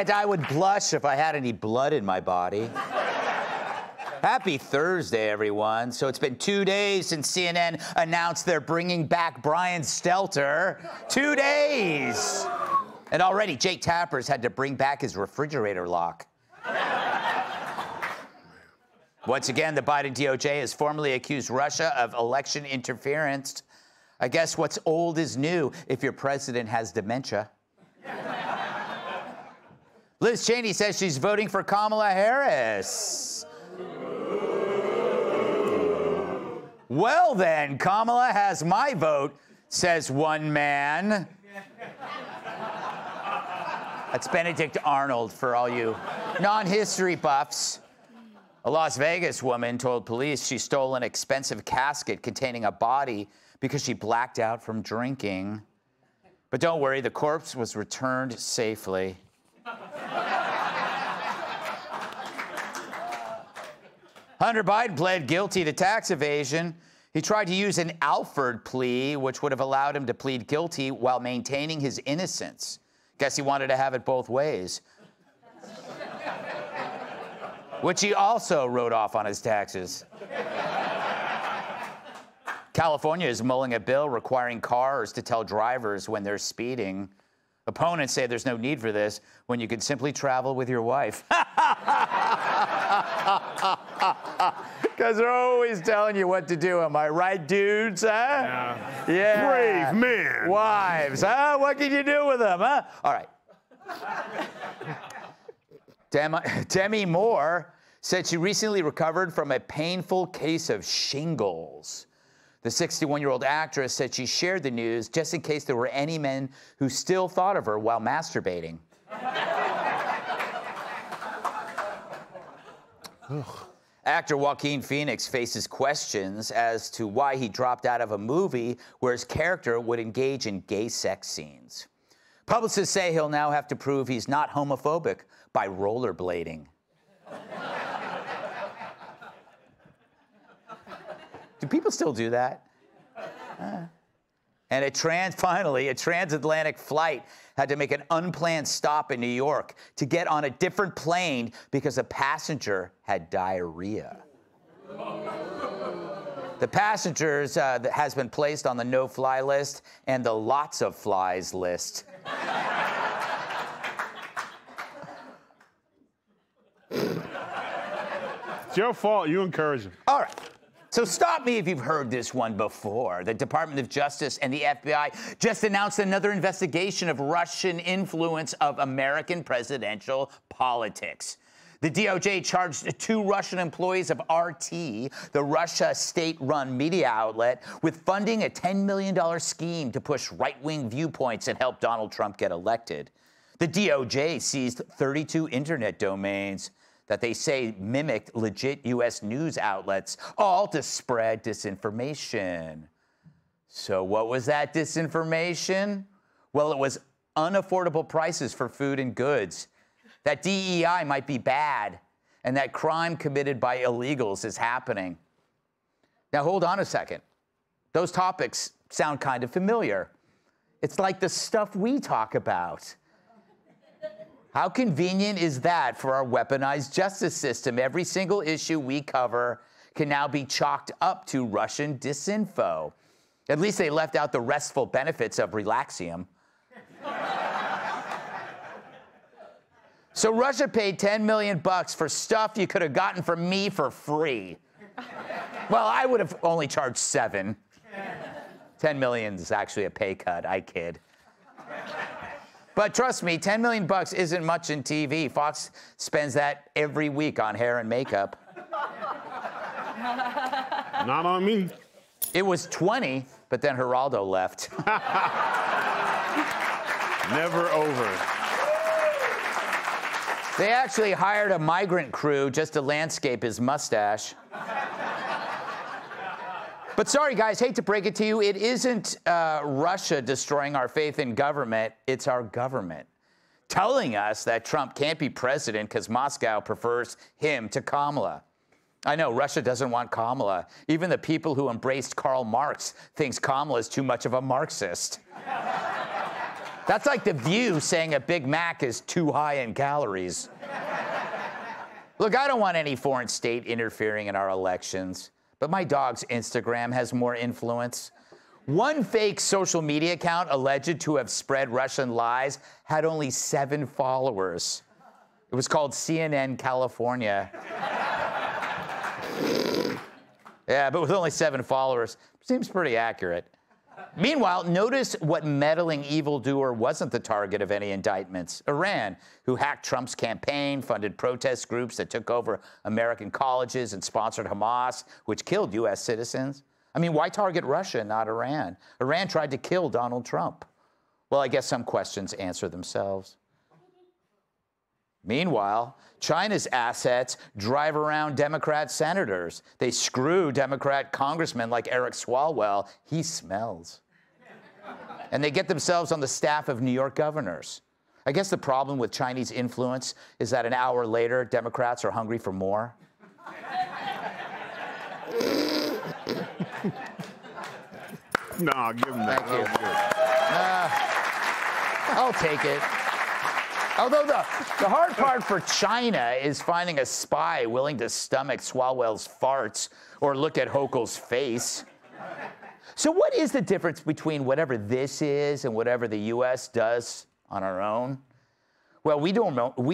And I would blush if I had any blood in my body. Happy Thursday, everyone. So it's been 2 days since CNN announced they're bringing back Brian Stelter. 2 days. And already Jake Tapper's had to bring back his refrigerator lock. Once again, the Biden DOJ has formally accused Russia of election interference. I guess what's old is new if your president has dementia. Liz Cheney says she's voting for Kamala Harris. Well then, Kamala has my vote, says one man. That's Benedict Arnold for all you non-history buffs. A Las Vegas woman told police she stole an expensive casket containing a body because she blacked out from drinking. But don't worry, the corpse was returned safely. Hunter Biden pled guilty to tax evasion. He tried to use an Alford plea, which would have allowed him to plead guilty while maintaining his innocence. Guess he wanted to have it both ways. Which he also wrote off on his taxes. California is mulling a bill requiring cars to tell drivers when they're speeding. Opponents say there's no need for this when you can simply travel with your wife. Because they're always telling you what to do. Am I right, dudes? Huh? Yeah. Brave man. Wives, huh? What can you do with them, huh? All right. Demi Moore said she recently recovered from a painful case of shingles. The 61-year-old actress said she shared the news just in case there were any men who still thought of her while masturbating. Actor Joaquin Phoenix faces questions as to why he dropped out of a movie where his character would engage in gay sex scenes. Publicists say he'll now have to prove he's not homophobic by rollerblading. Do people still do that? And finally, a transatlantic flight had to make an unplanned stop in New York to get on a different plane because a passenger had diarrhea. The passenger has been placed on the no-fly list and the lots of flies list. It's your fault. You encourage him. All right. So stop me if you've heard this one before. The Department of Justice and the FBI just announced another investigation of Russian influence of American presidential politics. The DOJ charged 2 Russian employees of RT, the Russia state-run media outlet, with funding a $10 million scheme to push right-wing viewpoints and help Donald Trump get elected. The DOJ seized 32 internet domains that they say mimicked legit U.S. news outlets, all to spread disinformation. So what was that disinformation? Well, it was unaffordable prices for food and goods, that DEI might be bad, and that crime committed by illegals is happening. Now, hold on a second. Those topics sound kind of familiar. It's like the stuff we talk about. How convenient is that for our weaponized justice system? Every single issue we cover can now be chalked up to Russian disinfo. At least they left out the restful benefits of Relaxium. So Russia paid $10 million for stuff you could have gotten from me for free. Well, I would have only charged 7. 10 million is actually a pay cut, I kid. But trust me, $10 million isn't much in TV. Fox spends that every week on hair and makeup. Not on me. It was 20, but then Geraldo left. Never over. They actually hired a migrant crew just to landscape his mustache. But sorry, guys, hate to break it to you, it isn't Russia destroying our faith in government, it's our government telling us that Trump can't be president because Moscow prefers him to Kamala. I know, Russia doesn't want Kamala. Even the people who embraced Karl Marx thinks Kamala is too much of a Marxist. That's like The View saying a Big Mac is too high in calories. Look, I don't want any foreign state interfering in our elections, but my dog's Instagram has more influence. One fake social media account alleged to have spread Russian lies had only 7 followers. It was called CNN California. Yeah, but with only 7 followers, seems pretty accurate. Meanwhile, notice what meddling evildoer wasn't the target of any indictments. Iran, who hacked Trump's campaign, funded protest groups that took over American colleges and sponsored Hamas, which killed U.S. citizens. I mean, why target Russia, not Iran? Iran tried to kill Donald Trump. Well, I guess some questions answer themselves. Meanwhile, China's assets drive around Democrat senators. They screw Democrat congressmen like Eric Swalwell. He smells. And they get themselves on the staff of New York governors. I guess the problem with Chinese influence is that an hour later, Democrats are hungry for more. Nah, give him that. Thank you. I'll take it. Although the hard part for China is finding a spy willing to stomach Swalwell's farts or look at Hochul's face. So what is the difference between whatever this is and whatever the U.S. does on our own? Well, we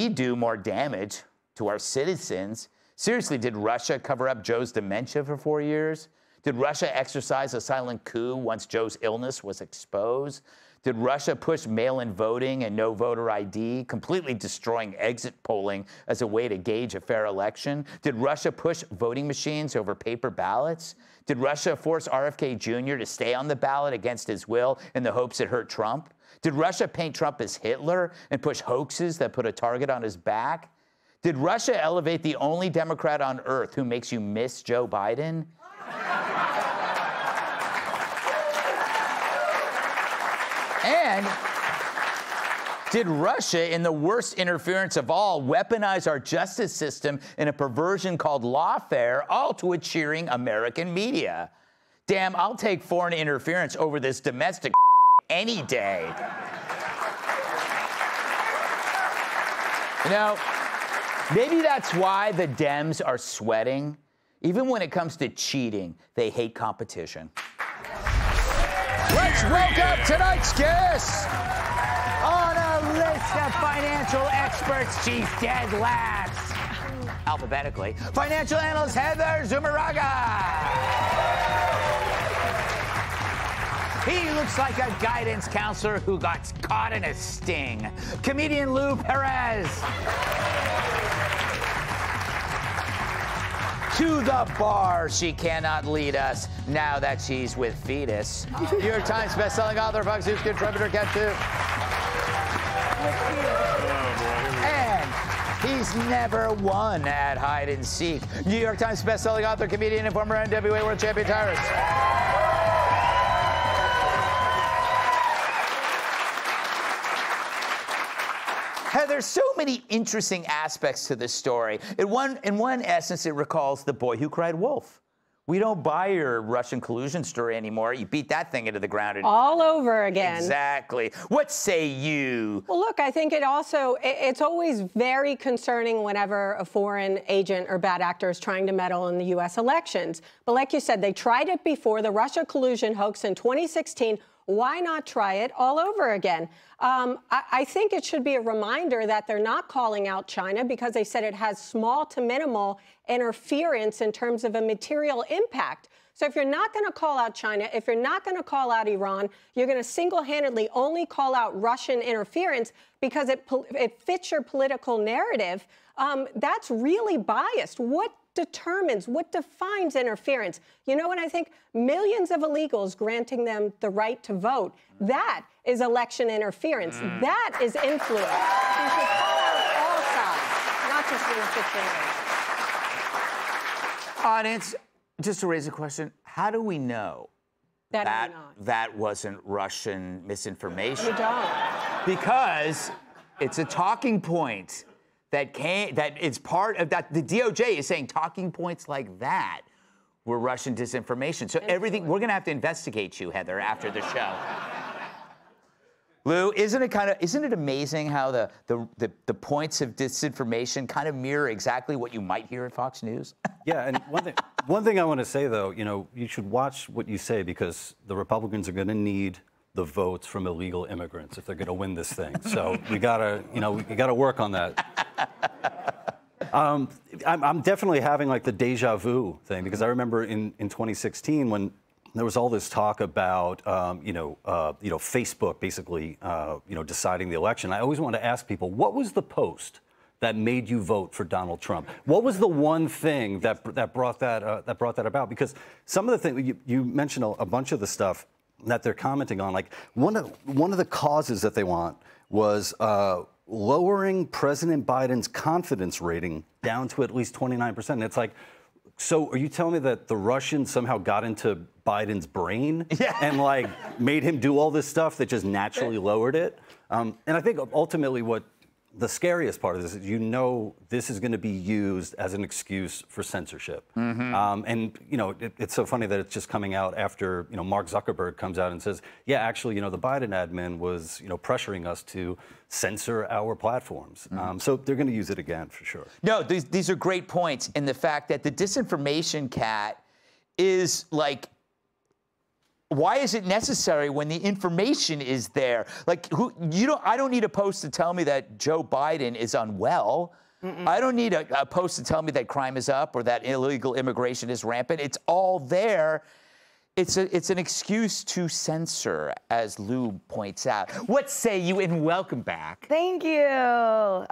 do more damage to our citizens. Seriously, did Russia cover up Joe's dementia for 4 years? Did Russia exercise a silent coup once Joe's illness was exposed? Did Russia push mail-in voting and no voter ID, completely destroying exit polling as a way to gauge a fair election? Did Russia push voting machines over paper ballots? Did Russia force RFK Jr. to stay on the ballot against his will in the hopes it hurt Trump? Did Russia paint Trump as Hitler and push hoaxes that put a target on his back? Did Russia elevate the only Democrat on earth who makes you miss Joe Biden? And did Russia, in the worst interference of all, weaponize our justice system in a perversion called lawfare, all to a cheering American media? Damn, I'll take foreign interference over this domestic any day. You know, maybe that's why the Dems are sweating. Even when it comes to cheating, they hate competition. Let's welcome tonight's guest. On a list of financial experts, she's dead last. Alphabetically, financial analyst Heather Zumaraga. He looks like a guidance counselor who got caught in a sting. Comedian Lou Perez. To the bar, she cannot lead us now that she's with Fetus. New York Times bestselling author, Fox News contributor, Cat 2. And he's never won at hide and seek. New York Times bestselling author, comedian, and former NWA World Champion Tyrus. There's so many interesting aspects to this story. In one essence, it recalls The Boy Who Cried Wolf. We don't buy your Russian collusion story anymore. You beat that thing into the ground. All over again. Exactly. What say you? Well, look, I think it's always very concerning whenever a foreign agent or bad actor is trying to meddle in the U.S. elections. But like you said, they tried it before, the Russia collusion hoax in 2016. Why not try it all over again? I think it should be a reminder that they're not calling out China because they said it has small to minimal interference in terms of a material impact. So if you're not going to call out China, if you're not going to call out Iran, you're going to single-handedly only call out Russian interference because it fits your political narrative, that's really biased. What defines interference? You know what I think? Millions of illegals granting them the right to vote. That is election interference. That is influence. You should call out all sides, not just when it fits your narrative. Audience, just to raise a question, how do we know that wasn't Russian misinformation? We don't. Because it's a talking point. That it's part of that. The DOJ is saying talking points like that were Russian disinformation. So everything, we're going to have to investigate you, Heather, after the show. Lou, isn't it amazing how the points of disinformation kind of mirror exactly what you might hear at Fox News? Yeah, and one thing I want to say, though, you should watch what you say, because the Republicans are going to need the votes from illegal immigrants if they're going to win this thing. So we gotta work on that. I'm definitely having like the deja vu thing, because I remember in 2016 when there was all this talk about Facebook basically deciding the election. I always want to ask people, what was the post that made you vote for Donald Trump? What was the one thing that brought that about? Because some of the things you mentioned, a bunch of the stuff that they're commenting on, like one of the causes that they want was lowering President Biden's confidence rating down to at least 29%. And it's like, so are you telling me that the Russians somehow got into Biden's brain and like made him do all this stuff that just naturally lowered it? And I think ultimately what the scariest part of this is, this is going to be used as an excuse for censorship. And, it's so funny that it's just coming out after, Mark Zuckerberg comes out and says, yeah, actually, the Biden admin was, pressuring us to censor our platforms. So they're going to use it again for sure. No, these are great points. And the fact that the disinformation cat is like, why is it necessary when the information is there? Like, I don't need a post to tell me that Joe Biden is unwell. I don't need a post to tell me that crime is up or that illegal immigration is rampant. It's all there. It's an excuse to censor, as Lou points out. What say you, and welcome back. Thank you. So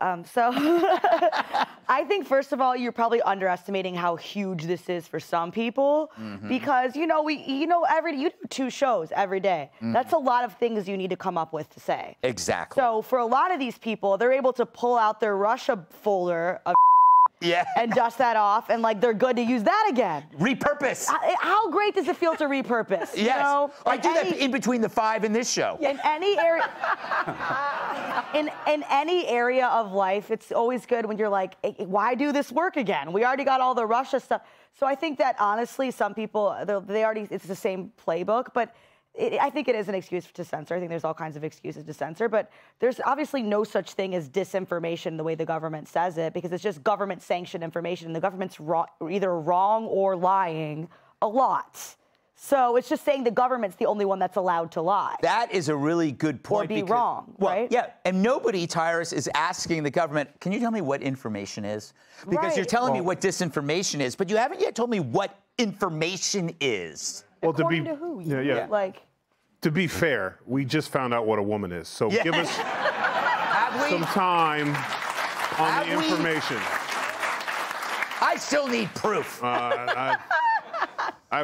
I think, first of all, you're probably underestimating how huge this is for some people, because, you do 2 shows every day. That's a lot of things you need to come up with to say. Exactly. So for a lot of these people, they're able to pull out their Russia folder of and dust that off, and like they're good to use that again. Repurpose. How great does it feel to repurpose? Yes. I do that in between the 5 in this show. In any area, in any area of life, it's always good when you're like, why do this work again? We already got all the Russia stuff. So I think that honestly, some people it's the same playbook, but I think it is an excuse to censor. I think there's all kinds of excuses to censor, but there's obviously no such thing as disinformation the way the government says it, because it's just government-sanctioned information, and the government's either wrong or lying a lot. So it's just saying the government's the only one that's allowed to lie. That is a really good point. Or be wrong, right? Yeah, and nobody, Tyrus, is asking the government, can you tell me what information is? Because you're telling me what disinformation is, but you haven't yet told me what information is. Well, According to who? To be fair, we just found out what a woman is, so give us some time on the information. I still need proof. I've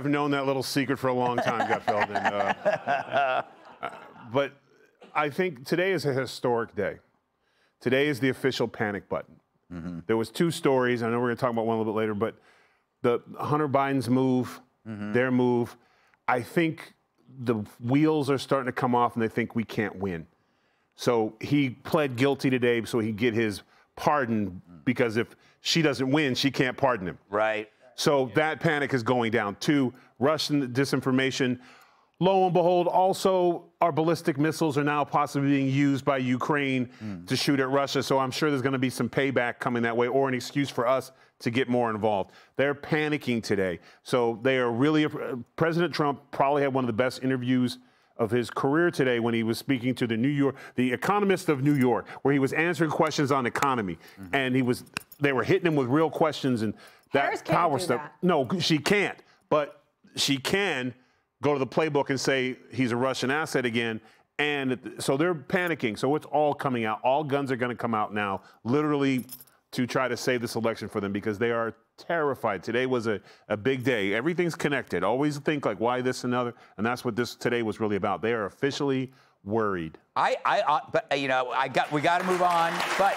known that little secret for a long time, Gutfeld. But I think today is a historic day. Today is the official panic button. There was 2 stories. I know we're going to talk about one a little bit later, but the Hunter Biden's move, their move, I think the wheels are starting to come off, and they think we can't win. So he pled guilty today so he'd get his pardon, because if she doesn't win, she can't pardon him. Right. So that panic is going down. 2, Russian disinformation. Lo and behold, also our ballistic missiles are now possibly being used by Ukraine to shoot at Russia. So I'm sure there's going to be some payback coming that way, or an excuse for us to get more involved. They're panicking today. So they are really, President Trump probably had one of the best interviews of his career today when he was speaking to the Economist of New York, where he was answering questions on economy. And they were hitting him with real questions, and that power stuff. No, she can't, but she can go to the playbook and say he's a Russian asset again. And so they're panicking. So it's all coming out. All guns are going to come out now, literally, to try to save this election for them, because they are terrified. Today was a big day. Everything's connected. Always think like, why this and other? And that's what this today was really about. They are officially worried. But we got to move on. But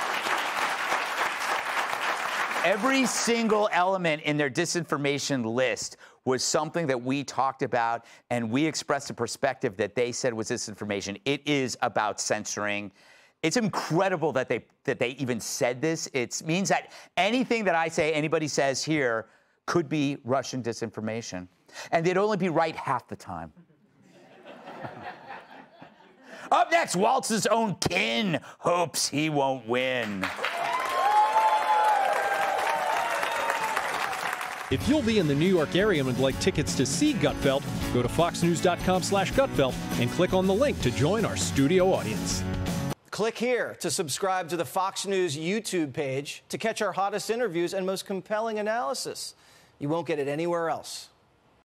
every single element in their disinformation list was something that we talked about, and we expressed a perspective that they said was disinformation. It is about censoring. It's incredible that they even said this. It means that anything that I say, anybody says here, could be Russian disinformation. And they'd only be right half the time. Up next, Waltz's own kin hopes he won't win. If you'll be in the New York area and would like tickets to see Gutfeld, go to foxnews.com/Gutfeld and click on the link to join our studio audience. Click here to subscribe to the Fox News YouTube page to catch our hottest interviews and most compelling analysis. You won't get it anywhere else.